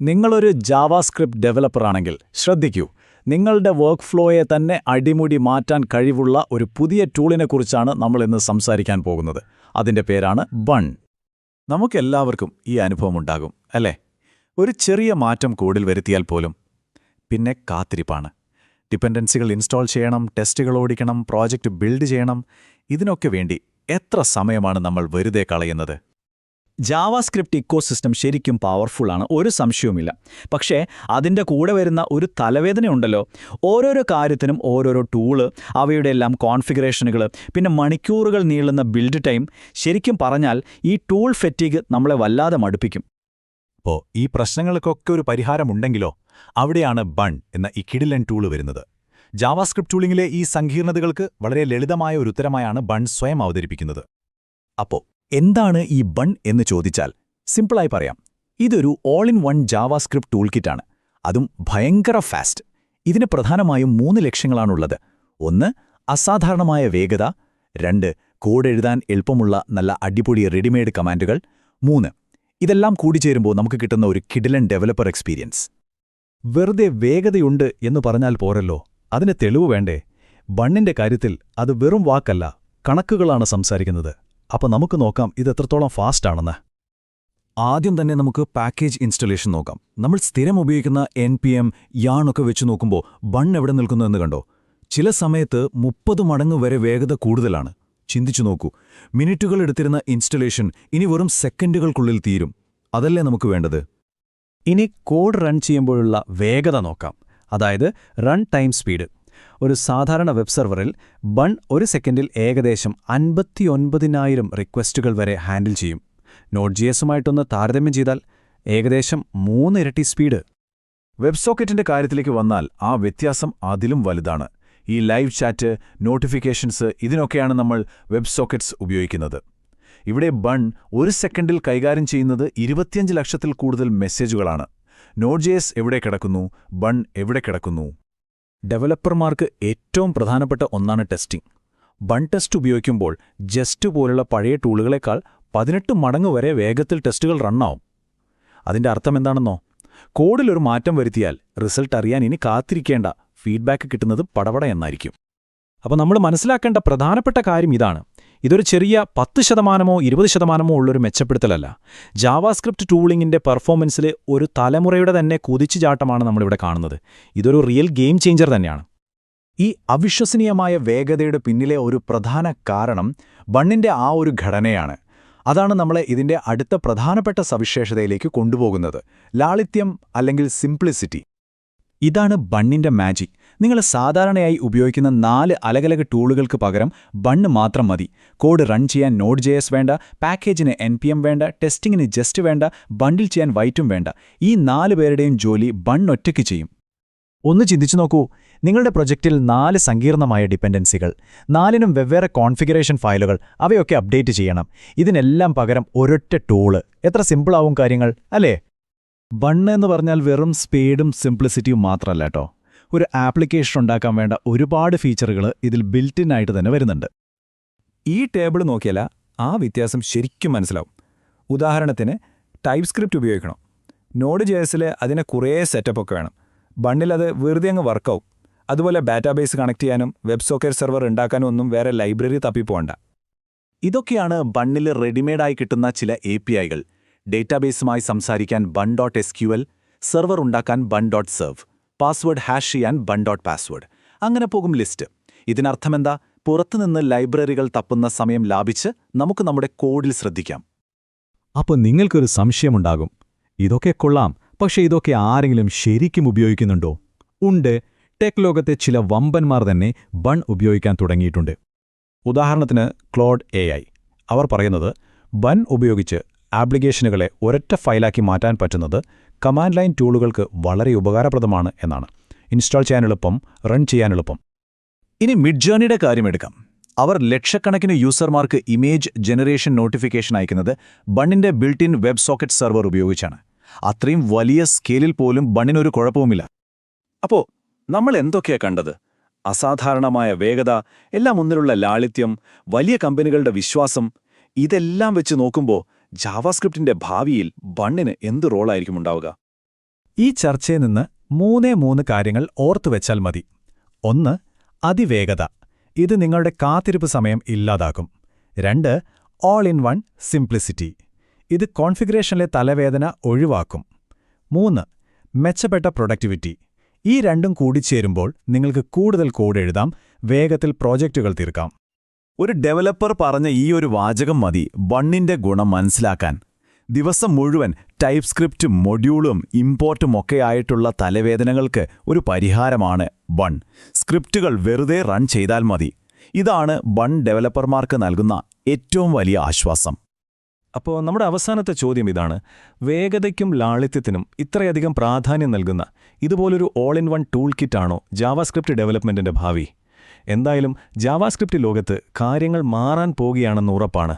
നിങ്ങളൊരു ജാവാസ്ക്രിപ്റ്റ് ഡെവലപ്പറാണെങ്കിൽ ശ്രദ്ധിക്കൂ, നിങ്ങളുടെ വർക്ക് ഫ്ലോയെ തന്നെ അടിമുടി മാറ്റാൻ കഴിവുള്ള ഒരു പുതിയ ടൂളിനെക്കുറിച്ചാണ് നമ്മളിന്ന് സംസാരിക്കാൻ പോകുന്നത്. അതിന്റെ പേരാണ് ബൺ. നമുക്കെല്ലാവർക്കും ഈ അനുഭവമുണ്ടാകും, അല്ലേ? ഒരു ചെറിയ മാറ്റം കോഡിൽ വരുത്തിയാൽ പോലും പിന്നെ കാത്തിരിപ്പാണ്. ഡിപെൻഡൻസികൾ ഇൻസ്റ്റാൾ ചെയ്യണം, ടെസ്റ്റുകൾ ഓടിക്കണം, പ്രോജക്റ്റ് ബിൽഡ് ചെയ്യണം. ഇതിനൊക്കെ വേണ്ടി എത്ര സമയമാണ് നമ്മൾ വെറുതെ കളയുന്നത്? ജാവാസ്ക്രിപ്റ്റ് ഇക്കോസിസ്റ്റം ശരിക്കും പവർഫുള്ളാണ്, ഒരു സംശയവുമില്ല. പക്ഷേ അതിൻ്റെ കൂടെ വരുന്ന ഒരു തലവേദനയുണ്ടല്ലോ. ഓരോരോ കാര്യത്തിനും ഓരോരോ ടൂള്, അവയുടെ എല്ലാം കോൺഫിഗറേഷനുകൾ, പിന്നെ മണിക്കൂറുകൾ നീളുന്ന ബിൽഡ് ടൈം. ശരിക്കും പറഞ്ഞാൽ ഈ ടൂൾ ഫെറ്റീഗ് നമ്മളെ വല്ലാതെ മടുപ്പിക്കും. അപ്പോൾ ഈ പ്രശ്നങ്ങൾക്കൊക്കെ ഒരു പരിഹാരമുണ്ടെങ്കിലോ, അവിടെയാണ് ബൺ എന്ന ഈ കിടിലൻ ടൂള് വരുന്നത്. ജാവാസ്ക്രിപ്റ്റ് ടൂളിങ്ങിലെ ഈ സങ്കീർണതകൾക്ക് വളരെ ലളിതമായ ഒരു ഉത്തരമായാണ് ബൺ സ്വയം അവതരിപ്പിക്കുന്നത്. അപ്പോൾ എന്താണ് ഈ ബൺ എന്ന് ചോദിച്ചാൽ സിമ്പിളായി പറയാം, ഇതൊരു all in one JavaScript tool കിറ്റാണ്. അതും ഭയങ്കര ഫാസ്റ്റ്. ഇതിന് പ്രധാനമായും 3 ലക്ഷ്യങ്ങളാണുള്ളത്. 1, അസാധാരണമായ വേഗത. 2, കോഡ് എഴുതാൻ എളുപ്പമുള്ള നല്ല അടിപൊളി റെഡിമെയ്ഡ് കമാൻഡുകൾ. 3, ഇതെല്ലാം കൂടിച്ചേരുമ്പോൾ നമുക്ക് കിട്ടുന്ന ഒരു കിടിലൻ ഡെവലപ്പർ എക്സ്പീരിയൻസ്. വെറുതെ വേഗതയുണ്ട് എന്ന് പറഞ്ഞാൽ പോരല്ലോ, അതിന് തെളിവ് വേണ്ടേ? ബണ്ണിന്റെ കാര്യത്തിൽ അത് വെറും വാക്കല്ല, കണക്കുകളാണ് സംസാരിക്കുന്നത്. അപ്പോൾ നമുക്ക് നോക്കാം ഇത് എത്രത്തോളം ഫാസ്റ്റ് ആണെന്ന്. ആദ്യം തന്നെ നമുക്ക് പാക്കേജ് ഇൻസ്റ്റലേഷൻ നോക്കാം. നമ്മൾ സ്ഥിരം ഉപയോഗിക്കുന്ന NPM, YARN ഒക്കെ വെച്ച് നോക്കുമ്പോൾ ബൺ എവിടെ നിൽക്കുന്നു എന്ന് കണ്ടോ? ചില സമയത്ത് 30 മടങ്ങ് വരെ വേഗത കൂടുതലാണ്. ചിന്തിച്ചു നോക്കൂ, മിനിറ്റുകൾ എടുത്തിരുന്ന ഇൻസ്റ്റലേഷൻ ഇനി വെറും സെക്കൻഡുകൾക്കുള്ളിൽ തീരും. അതല്ലേ നമുക്ക് വേണ്ടത്? ഇനി കോഡ് റൺ ചെയ്യുമ്പോഴുള്ള വേഗത നോക്കാം, അതായത് റൺ ടൈം സ്പീഡ്. ഒരു സാധാരണ വെബ് സെർവറിൽ ബൺ ഒരു സെക്കൻഡിൽ ഏകദേശം 59,000 റിക്വസ്റ്റുകൾ വരെ ഹാൻഡിൽ ചെയ്യും. Node.js-ഉമായിട്ടൊന്ന് താരതമ്യം ചെയ്താൽ ഏകദേശം 3 ഇരട്ടി സ്പീഡ്. വെബ് സോക്കറ്റിന്റെ കാര്യത്തിലേക്ക് വന്നാൽ ആ വ്യത്യാസം അതിലും വലുതാണ്. ഈ ലൈവ് ചാറ്റ്, നോട്ടിഫിക്കേഷൻസ്, ഇതിനൊക്കെയാണ് നമ്മൾ വെബ് സോക്കറ്റ്സ് ഉപയോഗിക്കുന്നത്. ഇവിടെ ബൺ ഒരു സെക്കൻഡിൽ കൈകാര്യം ചെയ്യുന്നത് 25 ലക്ഷത്തിൽ കൂടുതൽ മെസ്സേജുകളാണ്. Node.js എവിടെ കിടക്കുന്നു, ബൺ എവിടെ കിടക്കുന്നു? ഡെവലപ്പർമാർക്ക് ഏറ്റവും പ്രധാനപ്പെട്ട ഒന്നാണ് ടെസ്റ്റിംഗ്. ബൺ ടെസ്റ്റ് ഉപയോഗിക്കുമ്പോൾ ജസ്റ്റ് പോലുള്ള പഴയ ടൂളുകളേക്കാൾ 18 മടങ്ങ് വരെ വേഗത്തിൽ ടെസ്റ്റുകൾ റണ്ണാവും. അതിന്റെ അർത്ഥം എന്താണെന്നോ? കോഡിലൊരു മാറ്റം വരുത്തിയാൽ റിസൾട്ട് അറിയാൻ ഇനി കാത്തിരിക്കേണ്ട, ഫീഡ്ബാക്ക് കിട്ടുന്നത് പടപട എന്നായിരിക്കും. അപ്പോൾ നമ്മൾ മനസ്സിലാക്കേണ്ട പ്രധാനപ്പെട്ട കാര്യം ഇതാണ്. ഇതൊരു ചെറിയ 10%, 20% ഉള്ളൊരു മെച്ചപ്പെടുത്തലല്ല. ജാവാസ്ക്രിപ്റ്റ് ടൂളിങ്ങിൻ്റെ പെർഫോമൻസിൽ ഒരു തലമുറയുടെ തന്നെ കുതിച്ചുചാട്ടമാണ് നമ്മളിവിടെ കാണുന്നത്. ഇതൊരു റിയൽ ഗെയിം ചേഞ്ചർ തന്നെയാണ്. ഈ അവിശ്വസനീയമായ വേഗതയുടെ പിന്നിലെ ഒരു പ്രധാന കാരണം ബണ്ണിന്റെ ആ ഒരു ഘടനയാണ്. അതാണ് നമ്മളെ ഇതിന്റെ അടുത്ത പ്രധാനപ്പെട്ട സവിശേഷതയിലേക്ക് കൊണ്ടുപോകുന്നത്: ലാളിത്യം അല്ലെങ്കിൽ സിംപ്ലിസിറ്റി. ഇതാണ് ബണ്ണിന്റെ മാജിക്. നിങ്ങൾ സാധാരണയായി ഉപയോഗിക്കുന്ന 4 അലകലക ടൂളുകൾക്ക് പകരം ബണ്ണ് മാത്രം മതി. കോഡ് റൺ ചെയ്യാൻ Node.js വേണ്ട, പാക്കേജിന് NPM വേണ്ട, ടെസ്റ്റിങ്ങിന് ജസ്റ്റ് വേണ്ട, ബണ്ടിൽ ചെയ്യാൻ വൈറ്റും വേണ്ട. ഈ 4 പേരുടെയും ജോലി ബൺ ഒറ്റയ്ക്ക് ചെയ്യും. ഒന്ന് ചിന്തിച്ചു നോക്കൂ, നിങ്ങളുടെ പ്രൊജക്റ്റിൽ 4 സങ്കീർണമായ ഡിപെൻഡൻസികൾ, 4നും വെവ്വേറെ കോൺഫിഗറേഷൻ ഫയലുകൾ, അവയൊക്കെ അപ്ഡേറ്റ് ചെയ്യണം. ഇതിനെല്ലാം പകരം ഒരൊറ്റ ടൂള്. എത്ര സിമ്പിളാവും കാര്യങ്ങൾ, അല്ലേ? ബണ്ണ് എന്ന് പറഞ്ഞാൽ വെറും സ്പീഡും സിംപ്ലിസിറ്റിയും മാത്രമല്ല കേട്ടോ. ഒരു ആപ്ലിക്കേഷൻ ഉണ്ടാക്കാൻ വേണ്ട ഒരുപാട് ഫീച്ചറുകൾ ഇതിൽ ബിൽറ്റ് ഇൻ ആയിട്ട് തന്നെ വരുന്നുണ്ട്. ഈ ടേബിൾ നോക്കിയാൽ ആ വ്യത്യാസം ശരിക്കും മനസ്സിലാവും. ഉദാഹരണത്തിന് ടൈപ്പ് സ്ക്രിപ്റ്റ് ഉപയോഗിക്കണം. Node.jsൽ അതിന് കുറേ സെറ്റപ്പൊക്കെ വേണം. ബണ്ണിൽ അത് വെറുതെ അങ്ങ് വർക്കാവും. അതുപോലെ ഡാറ്റാബേസ് കണക്ട് ചെയ്യാനും വെബ് സോക്കറ്റ് സെർവർ ഉണ്ടാക്കാനും ഒന്നും വേറെ ലൈബ്രറി തപ്പിപ്പോണ്ട. ഇതൊക്കെയാണ് ബണ്ണിൽ റെഡിമെയ്ഡായി കിട്ടുന്ന ചില APIകൾ. ഡേറ്റാബേസുമായി സംസാരിക്കാൻ bun.sql, സെർവർ ഉണ്ടാക്കാൻ bun.serve, പാസ്വേഡ് ഹാഷ് ചെയ്യാൻ bun.password. അങ്ങനെ പോകും ലിസ്റ്റ്. ഇതിനർത്ഥമെന്താ? പുറത്തുനിന്ന് ലൈബ്രറികൾ തപ്പുന്ന സമയം ലാഭിച്ച് നമുക്ക് നമ്മുടെ കോഡിൽ ശ്രദ്ധിക്കാം. അപ്പോൾ നിങ്ങൾക്കൊരു സംശയമുണ്ടാകും, ഇതൊക്കെ കൊള്ളാം, പക്ഷേ ഇതൊക്കെ ആരെങ്കിലും ശരിക്കും ഉപയോഗിക്കുന്നുണ്ടോ? ഉണ്ട്. ടെക് ലോകത്തെ ചില വമ്പന്മാർ തന്നെ ബൺ ഉപയോഗിക്കാൻ തുടങ്ങിയിട്ടുണ്ട്. ഉദാഹരണത്തിന് ക്ലോഡ് AI. അവർ പറയുന്നത് ബൺ ഉപയോഗിച്ച് ആപ്ലിക്കേഷനുകളെ ഒരൊറ്റ ഫയലാക്കി മാറ്റാൻ പറ്റുന്നത് കമാൻഡ് ലൈൻ ടൂളുകൾക്ക് വളരെ ഉപകാരപ്രദമാണ് എന്നാണ്. ഇൻസ്റ്റാൾ ചെയ്യാൻ എളുപ്പം, റൺ ചെയ്യാൻ എളുപ്പം. ഇനി മിഡ്ജേണിയുടെ കാര്യമെടുക്കാം. അവർ ലക്ഷക്കണക്കിന് യൂസർമാർക്ക് ഇമേജ് ജനറേഷൻ നോട്ടിഫിക്കേഷൻ അയക്കുന്നത് ബണ്ണിന്റെ built in web socket server ഉപയോഗിച്ചാണ്. അത്രയും വലിയ സ്കെയിലിൽ പോലും ബണ്ണിനൊരു കുഴപ്പവുമില്ല. അപ്പോൾ നമ്മൾ എന്തൊക്കെയാ കണ്ടത്? അസാധാരണമായ വേഗത, എല്ലാം മുന്നിലുള്ള ലാളിത്യം, വലിയ കമ്പനികളുടെ വിശ്വാസം. ഇതെല്ലാം വെച്ച് നോക്കുമ്പോൾ ജാവാസ്ക്രിപ്റ്റിന്റെ ഭാവിയിൽ ബണ്ണിന് എന്ത് റോളായിരിക്കും ഉണ്ടാവുക? ഈ ചർച്ചയിൽ നിന്ന് 3 കാര്യങ്ങൾ ഓർത്തുവെച്ചാൽ മതി. 1. അതിവേഗത. ഇത് നിങ്ങളുടെ കാത്തിരിപ്പ് സമയം ഇല്ലാതാക്കും. 2. All in one simplicity. ഇത് കോൺഫിഗറേഷനിലെ തലവേദന ഒഴിവാക്കും. 3. മെച്ചപ്പെട്ട പ്രൊഡക്ടിവിറ്റി. ഈ രണ്ടും കൂടിച്ചേരുമ്പോൾ നിങ്ങൾക്ക് കൂടുതൽ കോഡ് എഴുതാം, വേഗത്തിൽ പ്രോജക്റ്റുകൾ തീർക്കാം. ഒരു ഡെവലപ്പർ പറഞ്ഞ ഈ ഒരു വാചകം മതി ബണ്ണിന്റെ ഗുണം മനസ്സിലാക്കാൻ. ദിവസം മുഴുവൻ ടൈപ്പ് സ്ക്രിപ്റ്റും മൊഡ്യൂളും ഇമ്പോർട്ടും ഒക്കെയായിട്ടുള്ള തലവേദനകൾക്ക് ഒരു പരിഹാരമാണ് ബൺ. സ്ക്രിപ്റ്റുകൾ വെറുതെ റൺ ചെയ്താൽ മതി. ഇതാണ് ബൺ ഡെവലപ്പർമാർക്ക് നൽകുന്ന ഏറ്റവും വലിയ ആശ്വാസം. അപ്പോൾ നമ്മുടെ അവസാനത്തെ ചോദ്യം ഇതാണ്: വേഗതയ്ക്കും ലാളിത്യത്തിനും ഇത്രയധികം പ്രാധാന്യം നൽകുന്ന ഇതുപോലൊരു ഓൾ ഇൻ വൺ ടൂൾ കിറ്റാണോ ജാവാസ്ക്രിപ്റ്റ് ഡെവലപ്മെന്റിന്റെ ഭാവി? എന്തായാലും ജാവാസ്ക്രിപ്റ്റ് ലോകത്ത് കാര്യങ്ങൾ മാറാൻ പോകുകയാണെന്ന് ഉറപ്പാണ്.